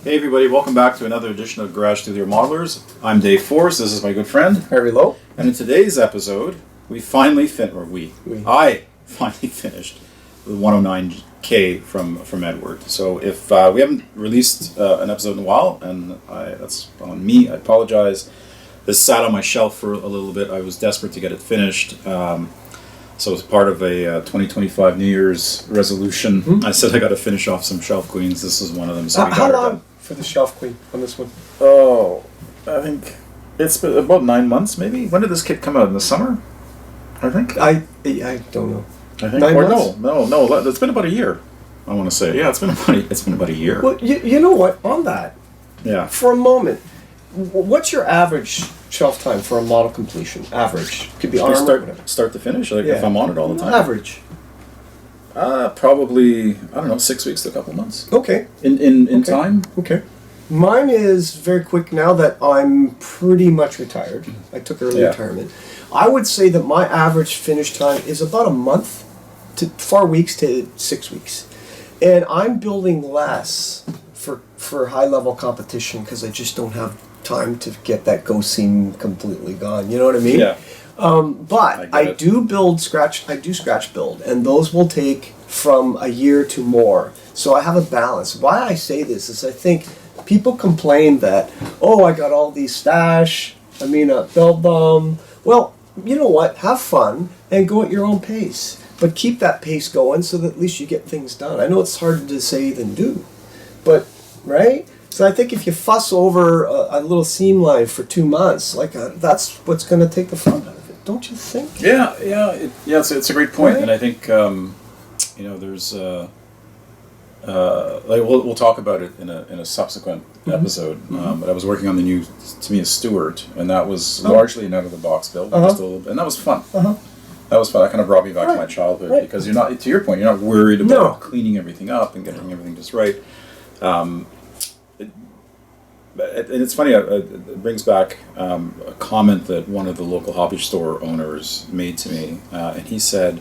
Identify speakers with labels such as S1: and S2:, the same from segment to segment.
S1: Hey everybody, welcome back to another edition of Garage Studio Modelers. I'm Dave Force, this is my good friend
S2: Harry Lowe.
S1: And in today's episode, I finally finished the 109K from Eduard. So if we haven't released an episode in a while, and that's on me, I apologize. This sat on my shelf for a little bit. I was desperate to get it finished. So as part of a 2025 New Year's resolution, I said I got to finish off some shelf queens. This is one of them. So we got
S2: how
S1: her
S2: long
S1: done.
S2: for the shelf queen on this one?
S1: Oh, I think it's been about 9 months, maybe. When did this kit come out? In the summer, I think.
S2: I don't know.
S1: I think.
S2: 9
S1: or
S2: months?
S1: No. It's been about a year. I want to say, yeah, it's been about a year.
S2: Well, you know what? On that,
S1: Yeah.
S2: for a moment, what's your average shelf time for a model completion? Average could be
S1: You
S2: armor, whatever.
S1: start to finish, like if I'm on it all the time.
S2: Average.
S1: Probably, I don't know, 6 weeks to a couple months.
S2: Okay.
S1: In
S2: Okay.
S1: time.
S2: Okay. Mine is very quick now that I'm pretty much retired. I took early retirement. I would say that my average finish time is about a month to 4 weeks to 6 weeks. And I'm building less for high level competition because I just don't have time to get that go seam completely gone. You know what I mean?
S1: Yeah.
S2: But I do scratch build, and those will take from a year to more. So I have a balance. Why I say this is I think people complain that, oh, I got all these stash, I mean, build them. Well, you know what? Have fun and go at your own pace. But keep that pace going so that at least you get things done. I know it's harder to say than do, but, right? So I think if you fuss over a little seam line for 2 months, that's what's going to take the fun out of it, don't you think?
S1: Yeah. It's a great point, right? And I think there's we'll talk about it in a subsequent episode. But I was working on the new Tamiya Stewart, and that was largely an out of the box build, and that was fun. That was fun. That kind of brought me back to my childhood because you're not, to your point, you're not worried about cleaning everything up and getting everything just right. And it's funny, it brings back a comment that one of the local hobby store owners made to me, and he said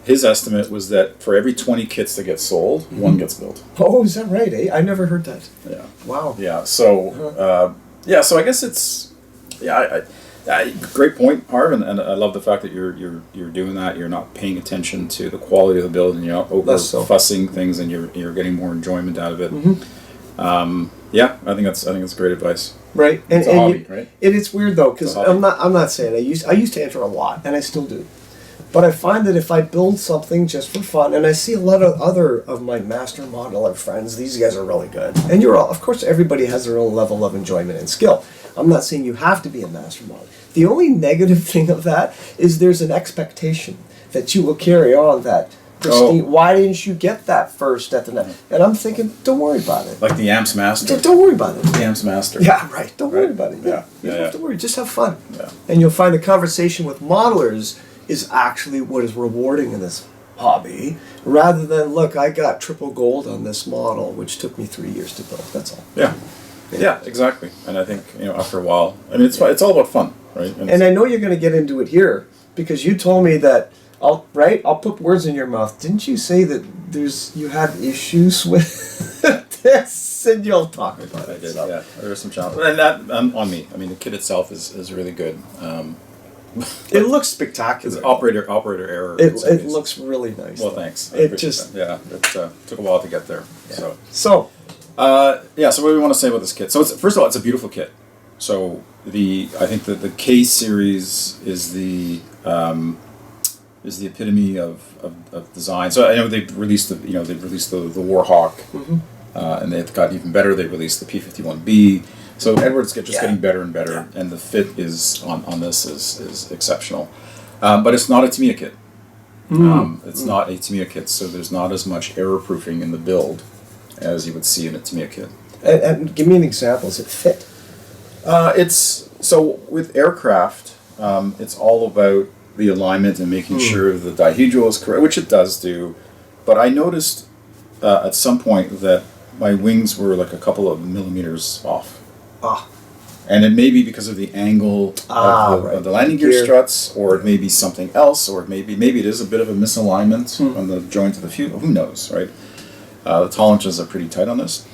S1: his estimate was that for every 20 kits that get sold, one gets built.
S2: Oh, is that right? Eh? I never heard that.
S1: Yeah.
S2: Wow.
S1: Yeah. So so I guess it's great point, Harv, and I love the fact that you're doing that. You're not paying attention to the quality of the build, and you're not over fussing things, and you're getting more enjoyment out of it. I think that's great advice.
S2: Right,
S1: it's a hobby, right?
S2: And it's weird though because I'm not saying I used to enter a lot, and I still do, but I find that if I build something just for fun, and I see a lot of other of my master modeler friends, these guys are really good, and of course everybody has their own level of enjoyment and skill. I'm not saying you have to be a master modeler. The only negative thing of that is there's an expectation that you will carry on that. Why didn't you get that first at the net? And I'm thinking, don't worry about it.
S1: Like the Amps Master.
S2: Don't worry about it.
S1: The Amps Master.
S2: Yeah, right. Don't worry about it. Yeah. You don't have to worry. Just have fun.
S1: Yeah.
S2: And you'll find the conversation with modelers is actually what is rewarding in this hobby, rather than, look, I got triple gold on this model, which took me 3 years to build. That's all.
S1: Yeah, exactly. And I think, after a while, I mean, it's all about fun, right?
S2: And I know you're going to get into it here, because you told me that I'll put words in your mouth. Didn't you say that you had issues with this? And you'll talk about it.
S1: I did, yeah. There are some challenges. And that, on me. I mean, the kit itself is really good.
S2: It looks spectacular.
S1: It's operator error.
S2: It looks really nice.
S1: Well, thanks.
S2: It just...
S1: It took a while to get there.
S2: Yeah.
S1: So what do we want to say about this kit? So, first of all, it's a beautiful kit. So, I think that the K series is the epitome of design. So I know they've released the Warhawk, and they've got even better. They released the P51B. So Eduard's just getting better and better, and the fit is on this is exceptional. But it's not a Tamiya kit. It's not a Tamiya kit, so there's not as much error proofing in the build as you would see in a Tamiya kit.
S2: And give me an example. Does it fit?
S1: With aircraft, it's all about the alignment and making sure the dihedral is correct, which it does do. But I noticed at some point that my wings were like a couple of millimeters off. And it may be because of the angle of the landing gear struts, or it may be something else, or maybe it is a bit of a misalignment on the joint of the fuel. Who knows, right? The tolerances are pretty tight on this.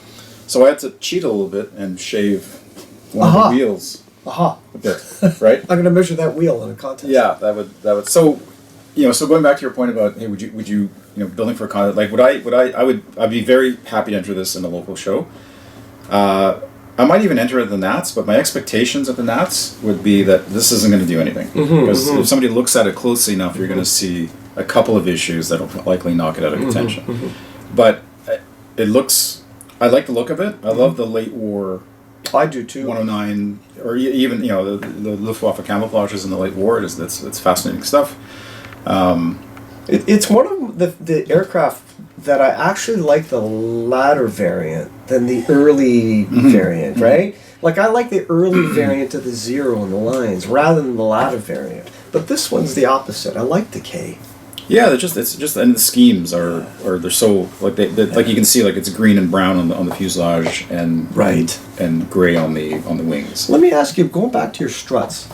S1: So I had to cheat a little bit and shave one of the wheels
S2: Aha.
S1: a bit, right?
S2: I'm going to measure that wheel in a contest.
S1: Yeah, that would. So, so going back to your point about, hey, would you building for a contest, like I'd be very happy to enter this in a local show. I might even enter at the Nats, but my expectations at the Nats would be that this isn't going to do anything. Because if somebody looks at it closely enough, you're going to see a couple of issues that'll likely knock it out of contention. But it looks, I like the look of it. I love the late war.
S2: I do too.
S1: 109, or even the Luftwaffe camouflages in the late war. It's fascinating stuff.
S2: It's one of the aircraft that I actually like the latter variant than the early variant, right? Like I like the early variant of the Zero and the Lines rather than the latter variant. But this one's the opposite. I like the K.
S1: Yeah, it's just and the schemes are they're so like they like you can see like it's green and brown on the fuselage and and gray on the wings.
S2: Let me ask you, going back to your struts,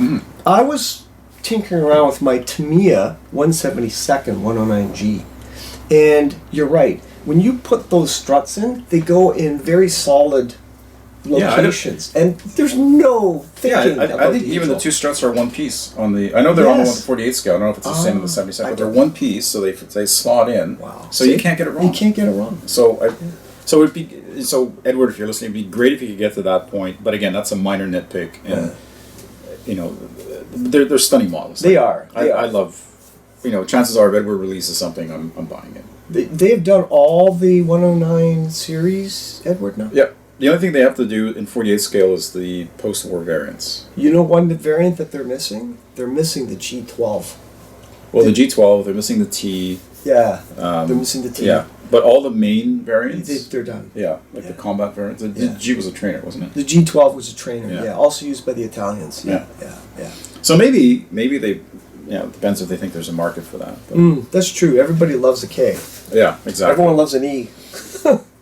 S2: I was tinkering around with my Tamiya 172nd 109G, and you're right. When you put those struts in, they go in very solid locations, and there's no thinking.
S1: Yeah, I think even the two struts are one piece on the. I know they're on the 148 scale. I don't know if it's the same in the 72nd, but they're one piece, so they slot in.
S2: Wow!
S1: So you can't get it wrong.
S2: You can't get it wrong.
S1: So Edward, if you're listening, it'd be great if you could get to that point. But again, that's a minor nitpick, and they're stunning models.
S2: They are.
S1: I love. Chances are if Edward releases something, I'm buying it.
S2: They have done all the 109 series, Edward, now?
S1: Yep. The only thing they have to do in 48 scale is the post-war variants.
S2: You know one variant that they're missing? They're missing the G12.
S1: Well, the G12, they're missing the T.
S2: Yeah, they're missing the T.
S1: Yeah, but all the main variants...
S2: They're done.
S1: Yeah, the combat variants. The G was a trainer, wasn't it?
S2: The G12 was a trainer, also used by the Italians. Yeah.
S1: So maybe they... it depends if they think there's a market for that.
S2: That's true. Everybody loves a K.
S1: Yeah, exactly.
S2: Everyone loves an E.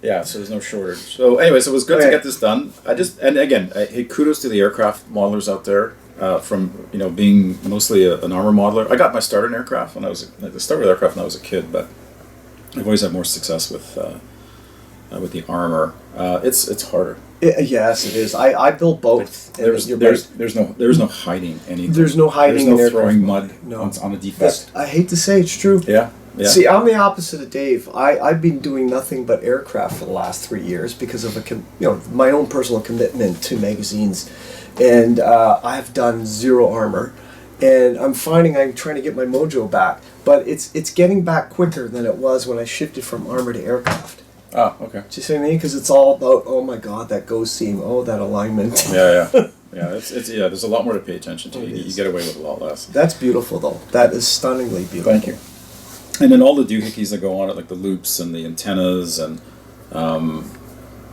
S1: Yeah, so there's no shortage. So anyways, it was good to get this done. Hey, kudos to the aircraft modelers out there. From being mostly an armor modeler, I got my start in aircraft when I was aircraft when I was a kid, but I've always had more success with the armor. It's harder.
S2: Yes, it is. I built both.
S1: There's no hiding anything.
S2: There's no hiding.
S1: There's no
S2: in
S1: throwing mud on a defect.
S2: I hate to say it's true.
S1: Yeah.
S2: See, I'm the opposite of Dave. I've been doing nothing but aircraft for the last 3 years because of my own personal commitment to magazines, and I have done zero armor, and I'm finding I'm trying to get my mojo back, but it's getting back quicker than it was when I shifted from armor to aircraft.
S1: Oh, okay.
S2: Do you see what I mean? Because it's all about, oh my God, that ghost seam, oh that alignment.
S1: Yeah. There's a lot more to pay attention to. You get away with a lot less.
S2: That's beautiful, though. That is stunningly beautiful.
S1: Thank you. And then all the doohickeys that go on it, like the loops and the antennas, and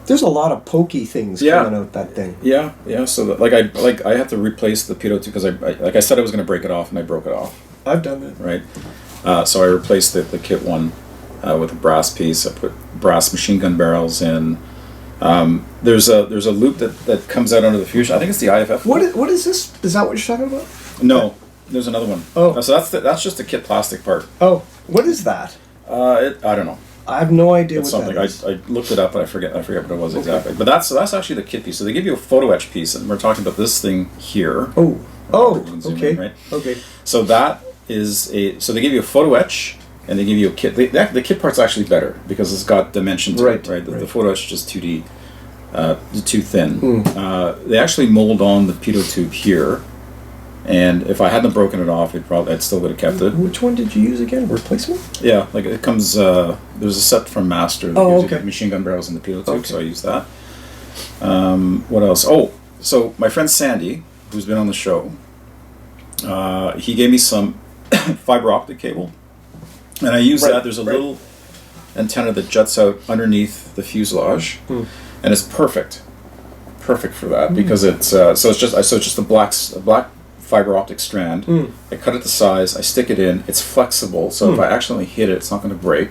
S2: there's a lot of pokey things coming out that thing.
S1: Yeah. So that, I had to replace the pitot because I said I was going to break it off, and I broke it off.
S2: I've done that.
S1: Right. So I replaced the kit one with a brass piece. I put brass machine gun barrels in. There's a loop that comes out under the fuselage. I think it's the IFF.
S2: What is this? Is that what you're talking about?
S1: No, there's another one.
S2: Oh,
S1: so that's just the kit plastic part.
S2: Oh, what is that?
S1: I don't know.
S2: I have no idea
S1: it's
S2: what
S1: something.
S2: that is.
S1: I looked it up, but I forget what it was exactly. But that's actually the kit piece. So they give you a photo etch piece, and we're talking about this thing here.
S2: Okay.
S1: Right?
S2: Okay.
S1: So that is so they give you a photo etch, and they give you a kit. The kit part's actually better because it's got dimension to it, right? The photo etch is just 2D, too thin. They actually mold on the pitot tube here, and if I hadn't broken it off, I'd still would have kept it.
S2: Which one did you use again? Replacement?
S1: Yeah, like it comes. There's a set from Master that gives you machine gun barrels in the pitot tube, so I use that. What else? Oh, so my friend Sandy, who's been on the show, he gave me some fiber optic cable. And I use that. There's a little antenna that juts out underneath the fuselage, and it's perfect for that because it's it's just a black fiber optic strand. I cut it to size. I stick it in. It's flexible, so if I accidentally hit it, it's not going to break.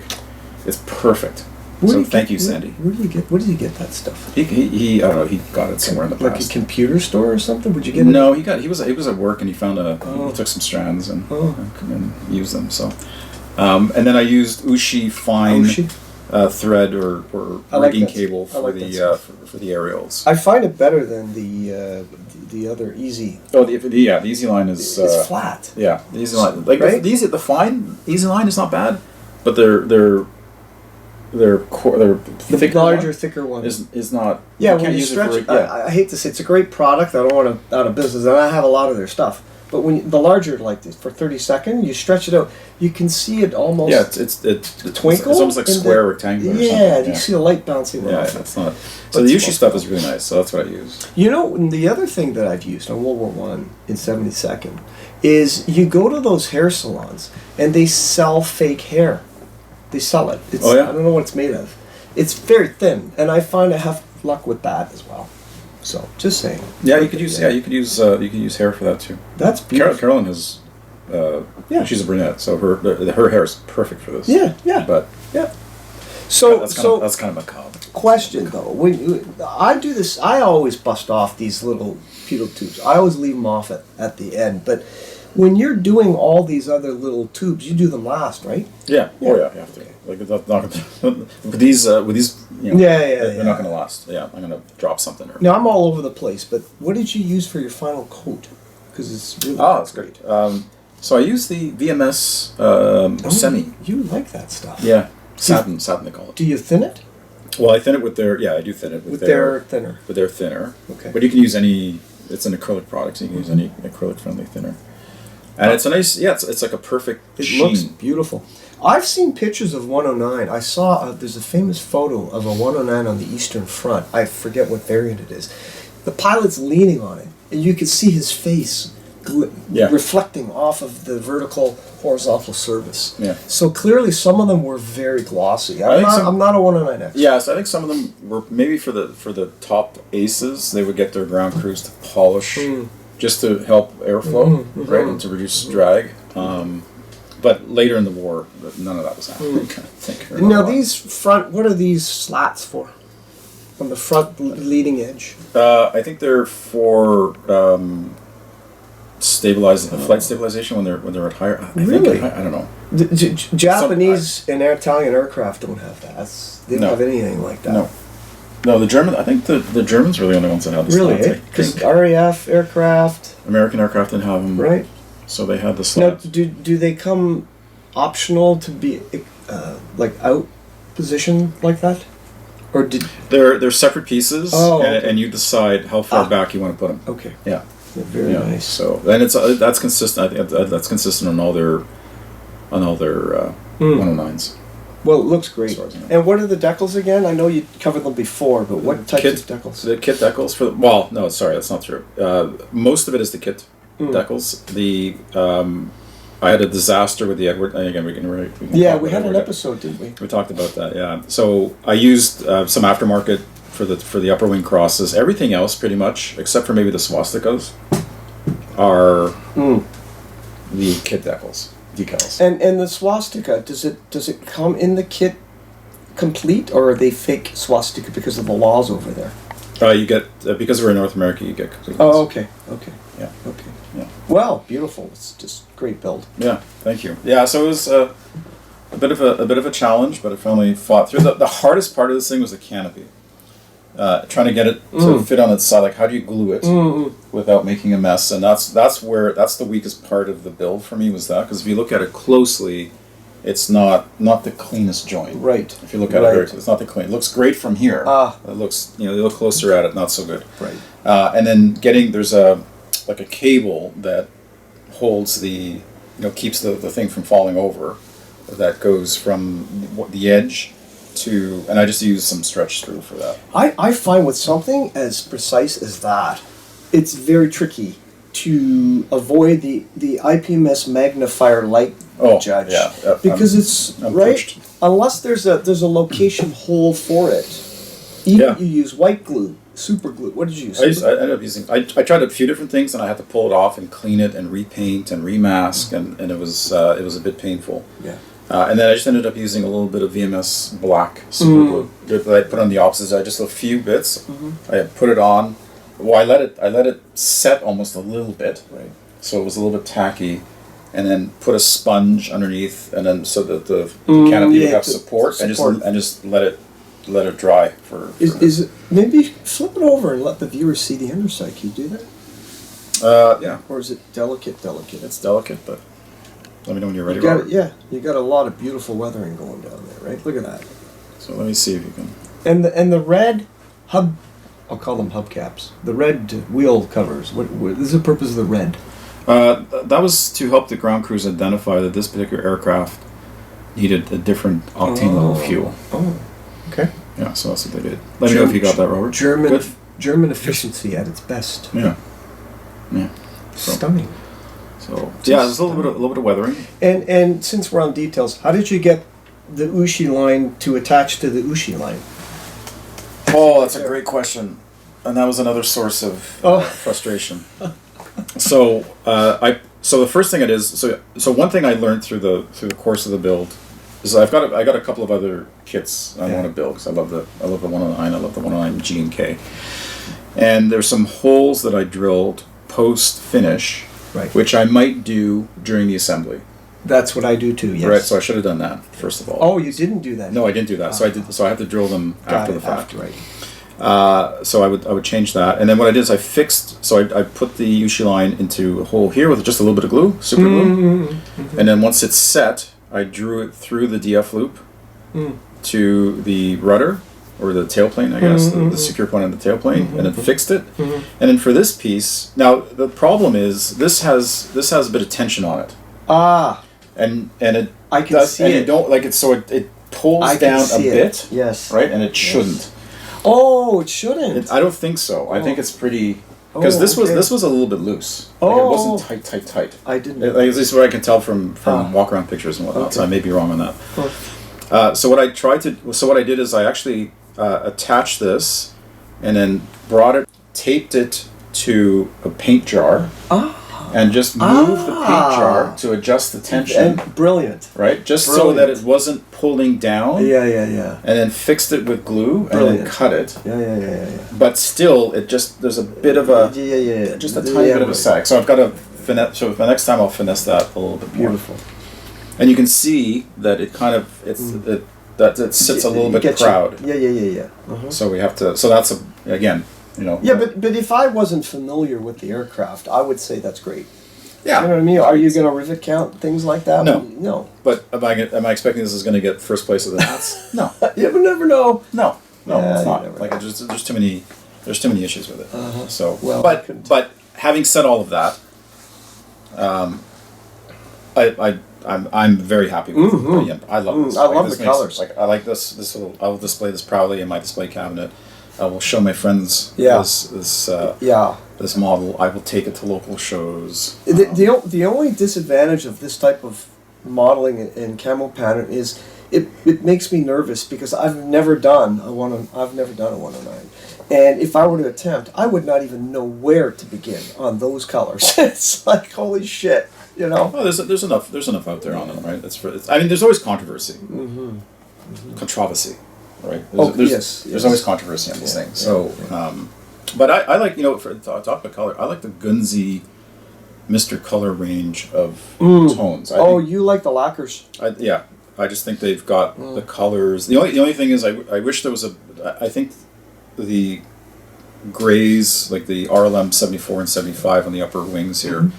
S1: It's perfect. Thank you, Sandy.
S2: Where did you get that stuff?
S1: He I don't know. He got it somewhere in the past.
S2: Like a computer store or something? Would you get it?
S1: No, he was at work and he found he took some strands and used them. So. And then I used Ushi Fine thread or
S2: I like
S1: rigging
S2: that.
S1: cable
S2: I like that
S1: for the aerials.
S2: I find it better than the other Easy.
S1: Oh, the Easy Line is
S2: It's flat.
S1: Yeah, the Easy Line, like
S2: Right?
S1: the fine Easy Line is not bad, but their thicker
S2: larger,
S1: one
S2: thicker one
S1: is not.
S2: Yeah,
S1: you
S2: when
S1: can't
S2: you
S1: use it
S2: stretch
S1: for,
S2: it, I hate to say it's a great product. I don't want to out of business, and I have a lot of their stuff. But when the larger, like this, for 30-second, you stretch it out, you can see it almost.
S1: Yeah, it's
S2: twinkle.
S1: It's almost like square rectangular.
S2: Yeah,
S1: or something.
S2: you see the light bouncing
S1: Yeah,
S2: off.
S1: it's not. So the Yushi stuff is really nice. So that's what I use.
S2: You know, and the other thing that I've used on World War One in 72nd is you go to those hair salons and they sell fake hair. They sell it. It's,
S1: Oh, yeah?
S2: I don't know what it's made of. It's very thin, and I find I have luck with that as well. So, just saying.
S1: Yeah, you could use hair for that too.
S2: That's beautiful.
S1: Carolyn has. She's a brunette, so her hair is perfect for this.
S2: Yeah.
S1: But
S2: Yeah. So,
S1: that's kind of macabre.
S2: question though, when I do this, I always bust off these little pedal tubes. I always leave them off at the end. But when you're doing all these other little tubes, you do them last, right?
S1: Yeah. Oh yeah, you have to. Like it's not with these, you know, they're not going to last. Yeah, I'm going to drop something.
S2: Now I'm all over the place, but what did you use for your final coat? Because it's really
S1: it's great. So I use the VMS semi.
S2: You like that stuff?
S1: Yeah, satin they call it.
S2: Do you thin it?
S1: Well, I thin it with their. Yeah, I do thin it with
S2: their thinner.
S1: With their thinner.
S2: Okay.
S1: But you can use any. It's an acrylic product, so you can use any acrylic-friendly thinner. And it's a nice. Yeah, it's like a perfect sheen.
S2: Looks beautiful. I've seen pictures of 109. I saw there's a famous photo of a 109 on the Eastern Front. I forget what variant it is. The pilot's leaning on it, and you can see his face reflecting off of the vertical horizontal surface.
S1: Yeah.
S2: So clearly, some of them were very glossy. I'm not a 109 expert.
S1: Yeah, so I think some of them were maybe for the top aces. They would get their ground crews to polish just to help airflow, right, and to reduce drag. But later in the war, none of that was happening.
S2: Now these front, what are these slats for? On the front leading edge.
S1: I think they're for stabilizing flight stabilization when they're at higher.
S2: Really?
S1: I don't know.
S2: Japanese and Italian aircraft don't have that. They don't have anything like that.
S1: No, the German. I think the Germans were the only ones that had the slats.
S2: Really? Because RAF aircraft.
S1: American aircraft didn't have them.
S2: Right.
S1: So they had the slats.
S2: Now, do they come optional to be like out position like that, or did
S1: they're separate pieces,
S2: okay.
S1: and you decide how far back you want to put them.
S2: Okay.
S1: Yeah.
S2: Very nice.
S1: So and that's consistent. I think that's consistent on all their 109s.
S2: Well, it looks great.
S1: As far as I know.
S2: And what are the decals again? I know you covered them before, but what types of decals?
S1: The kit decals no, sorry, that's not true. Most of it is the kit decals. The I had a disaster with the Edward. And again, we can
S2: we had an episode, didn't we?
S1: We talked about that. Yeah. So I used some aftermarket for the upper wing crosses. Everything else, pretty much, except for maybe the swastikas, are the kit decals. Decals.
S2: And the swastika, does it come in the kit complete, or are they fake swastika because of the laws over there?
S1: You get because we're in North America, you get complete.
S2: Oh, okay.
S1: Yeah.
S2: Okay.
S1: Yeah.
S2: Well, beautiful. It's just great build.
S1: Yeah. Thank you. Yeah. So it was a bit of a challenge, but I finally fought through. The hardest part of this thing was the canopy. Trying to get it to fit on its side. Like, how do you glue it without making a mess? And that's the weakest part of the build for me, was that, because if you look at it closely, it's not the cleanest joint.
S2: Right.
S1: If you look at it, it's not the clean. It looks great from here. It looks, you look closer at it, not so good.
S2: Right.
S1: And then there's a cable that holds keeps the thing from falling over, that goes from the edge to, and I just use some stretch screw for that.
S2: I find with something as precise as that, it's very tricky to avoid the IPMS magnifier light judge.
S1: Yeah,
S2: because it's right
S1: pushed.
S2: Unless there's a location hole for it. Even you use white glue, super glue. What did you use?
S1: I ended up using. I tried a few different things, and I had to pull it off and clean it and repaint and remask, and it was a bit painful.
S2: Yeah.
S1: And then I just ended up using a little bit of VMS black super glue that I put on the opposite side, just a few bits. I put it on. Well, I let it set almost a little bit,
S2: Right.
S1: So it was a little bit tacky, and then put a sponge underneath, and then so that the canopy would have support, and just let it dry for.
S2: Is it, maybe flip it over and let the viewers see the underside? Can you do that?
S1: Yeah.
S2: Or is it delicate?
S1: It's delicate, but let me know when you're ready.
S2: You got a lot of beautiful weathering going down there, right? Look at that.
S1: So let me see if you can.
S2: And the red hub, I'll call them hubcaps. The red wheel covers. What is the purpose of the red?
S1: That was to help the ground crews identify that this particular aircraft needed a different octane level fuel.
S2: Oh, okay.
S1: Yeah, so that's what they did. Let me know if you got that, Robert.
S2: German efficiency at its best.
S1: Yeah. Yeah.
S2: Stunning.
S1: So yeah, there's a little bit of weathering.
S2: And since we're on details, how did you get the Ushi line to attach to the Ushi line?
S1: Oh, that's a great question, and that was another source of frustration. So the first thing it is so one thing I learned through the course of the build is I got a couple of other kits I want to build because I love the 109, I love the 109 G and K, and there's some holes that I drilled post finish,
S2: right,
S1: which I might do during the assembly.
S2: That's what I do too. Yes.
S1: Right. So I should have done that first of all.
S2: Oh, you didn't do that.
S1: No, I didn't do that. So I have to drill them after the fact.
S2: Right.
S1: So I would change that, and then what I did is I fixed. So I put the Ushi line into a hole here with just a little bit of glue, super glue, and then once it's set, I drew it through the DF loop to the rudder or the tailplane, I guess, the secure point on the tailplane, and then fixed it. And then for this piece, now the problem is this has a bit of tension on it. And it
S2: I can
S1: does,
S2: see
S1: and
S2: it.
S1: you don't like it, so it pulls down a bit.
S2: Yes.
S1: Right, and it shouldn't.
S2: Oh, it shouldn't.
S1: I don't think so. I think it's pretty because this was a little bit loose. Like it wasn't tight.
S2: I didn't.
S1: At least what I can tell from walk around pictures and whatnot. So I may be wrong on that. So what I did is I actually attached this, and then taped it to a paint jar. And just move the paint jar to adjust the tension.
S2: And brilliant.
S1: Right? Just so that it wasn't pulling down.
S2: Yeah.
S1: And then fixed it with glue and then cut it.
S2: Yeah.
S1: But still, there's a bit of a... Just a tiny bit of a sag. So I've got to finesse... So the next time I'll finesse that a little bit more.
S2: Beautiful.
S1: And you can see that it kind of... it sits a little bit proud.
S2: Yeah.
S1: So we have to... So that's, again...
S2: Yeah, but if I wasn't familiar with the aircraft, I would say that's great.
S1: Yeah.
S2: You know what I mean? Are you going to rivet count things like that?
S1: No. But am I expecting this is going to get first place of the hats? No.
S2: You would never know.
S1: No, it's not. Like there's too many issues with it. So,
S2: well,
S1: but having said all of that, I'm very happy with it. I love this.
S2: I love the colors.
S1: I like this little. I will display this proudly in my display cabinet. I will show my friends this model. I will take it to local shows.
S2: The only disadvantage of this type of modeling in camo pattern is it makes me nervous because I've never done a 109. And if I were to attempt, I would not even know where to begin on those colors. It's like holy shit, you know.
S1: Well, there's enough out there on them, right? I mean, there's always controversy, controversy. Right. There's always controversy on these things. So, but I like for talk about color. I like the Gunzy, Mr. Color range of tones.
S2: You like the lacquers?
S1: I just think they've got the colors. The only thing is, I wish there was I think the grays, like the RLM 74 and 75 on the upper wings here,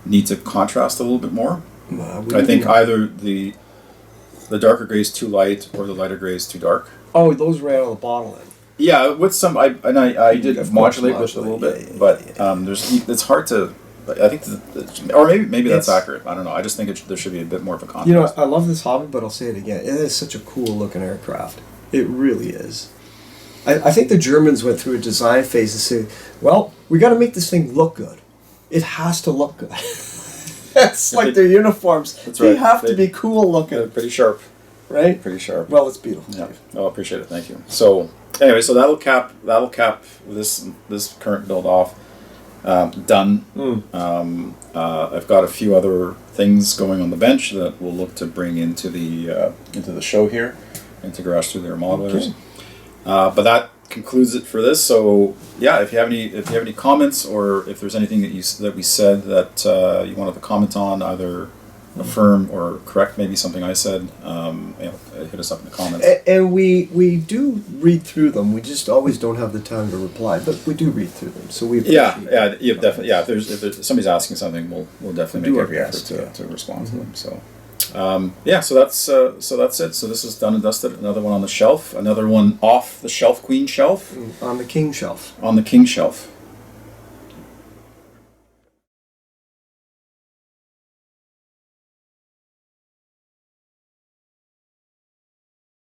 S1: need to contrast a little bit more. I think either the darker gray is too light or the lighter gray is too dark.
S2: Oh, those right out of the bottle then.
S1: Yeah, with some I did modulate with a little bit, but it's hard to. I think, or maybe that's accurate. I don't know. I just think there should be a bit more of a contrast.
S2: You know, I love this hobby, but I'll say it again. It is such a cool looking aircraft. It really is. I think the Germans went through a design phase and said, well, we got to make this thing look good. It has to look good. It's like their uniforms. They have to be cool looking.
S1: They're pretty sharp.
S2: Right?
S1: Pretty sharp.
S2: Well, it's beautiful.
S1: Yeah. Oh, I appreciate it. Thank you. So anyway, so that'll cap this current build off. Done. I've got a few other things going on the bench that we'll look to bring into the show here, into Garage Through Their Modelers. But that concludes it for this. So yeah, if you have any comments, or if there's anything that we said that you wanted to comment on, either affirm or correct maybe something I said, hit us up in the comments.
S2: And we do read through them. We just always don't have the time to reply, but we do read through them. So we
S1: definitely. Yeah, if there's somebody's asking something, we'll definitely make every effort to respond to them. So. So that's it. So this is done and dusted. Another one on the shelf. Another one off the shelf, queen shelf.
S2: On the king shelf.
S1: On the king shelf.